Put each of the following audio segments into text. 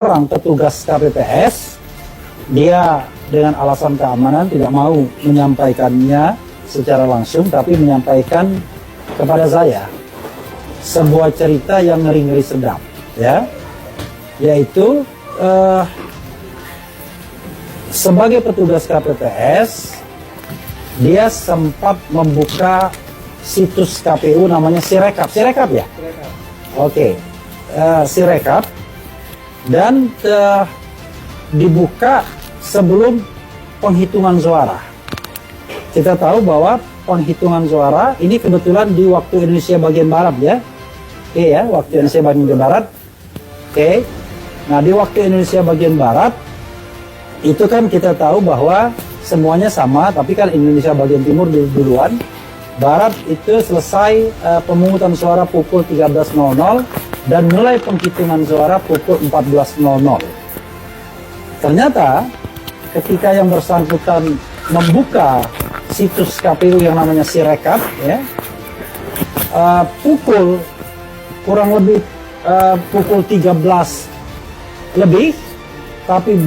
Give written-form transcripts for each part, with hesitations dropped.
orang petugas KPPS, dia dengan alasan keamanan tidak mau menyampaikannya secara langsung, tapi menyampaikan kepada saya sebuah cerita yang ngeri-ngeri sedap, ya, yaitu sebagai petugas KPPS, dia sempat membuka situs KPU namanya Sirekap. Sirekap ya? Sirekap. Oke, Sirekap. Dan dibuka sebelum penghitungan suara. Kita tahu bahwa penghitungan suara ini kebetulan di waktu Indonesia bagian Barat ya. Oke ya, waktu Indonesia bagian Barat. Oke. Nah, di waktu Indonesia bagian Barat itu kan kita tahu bahwa semuanya sama, tapi kan Indonesia bagian Timur duluan. Barat itu selesai pemungutan suara pukul 13.00 dan mulai penghitungan suara pukul 14.00. Ternyata ketika yang bersangkutan membuka situs KPU yang namanya Sirekap, ya, kurang lebih pukul 13 lebih, tapi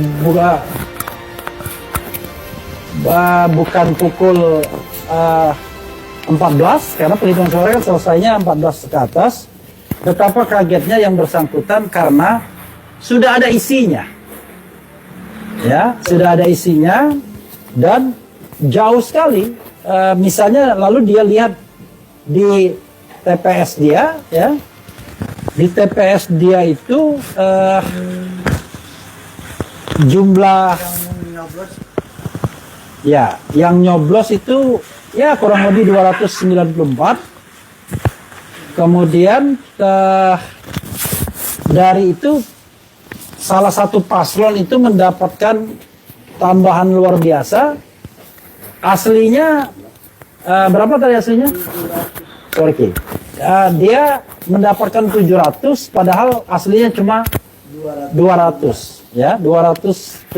bukan pukul 14, karena penghitungan suara kan selesainya 14 ke atas. Betapa kagetnya yang bersangkutan karena sudah ada isinya, ya, sudah ada isinya dan jauh sekali. Misalnya lalu dia lihat di TPS dia, ya, di TPS dia itu jumlah ya yang nyoblos itu ya kurang lebih 294. Kemudian dari itu salah satu paslon itu mendapatkan tambahan luar biasa. Aslinya berapa tadi aslinya? Oke. Dia mendapatkan 700 padahal aslinya cuma 200 ya, 217.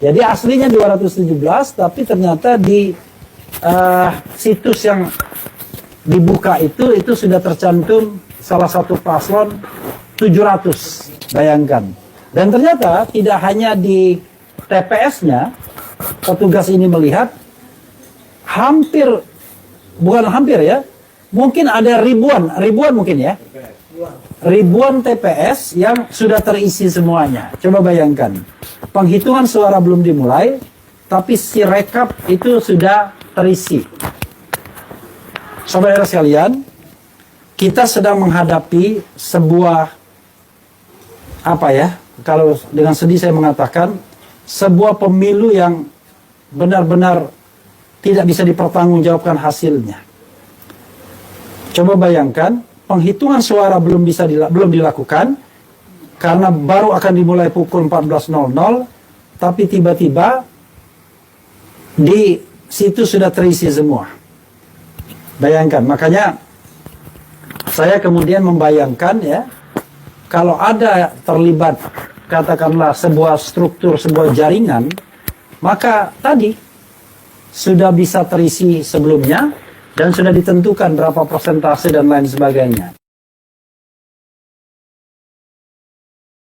Jadi aslinya 217 tapi ternyata di situs yang dibuka itu sudah tercantum salah satu paslon 700, bayangkan. Dan ternyata tidak hanya di TPS-nya, petugas ini melihat bukan hampir ya, mungkin ada ribuan mungkin ya, ribuan TPS yang sudah terisi semuanya. Coba bayangkan, penghitungan suara belum dimulai, tapi Sirekap itu sudah terisi. Saudara sekalian, kita sedang menghadapi sebuah, apa ya, kalau dengan sedih saya mengatakan, sebuah pemilu yang benar-benar tidak bisa dipertanggungjawabkan hasilnya. Coba bayangkan, penghitungan suara belum dilakukan, karena baru akan dimulai pukul 14.00, tapi tiba-tiba di situ sudah terisi semua. Bayangkan, makanya saya kemudian membayangkan ya, kalau ada terlibat katakanlah sebuah struktur, sebuah jaringan, maka tadi sudah bisa terisi sebelumnya dan sudah ditentukan berapa persentase dan lain sebagainya.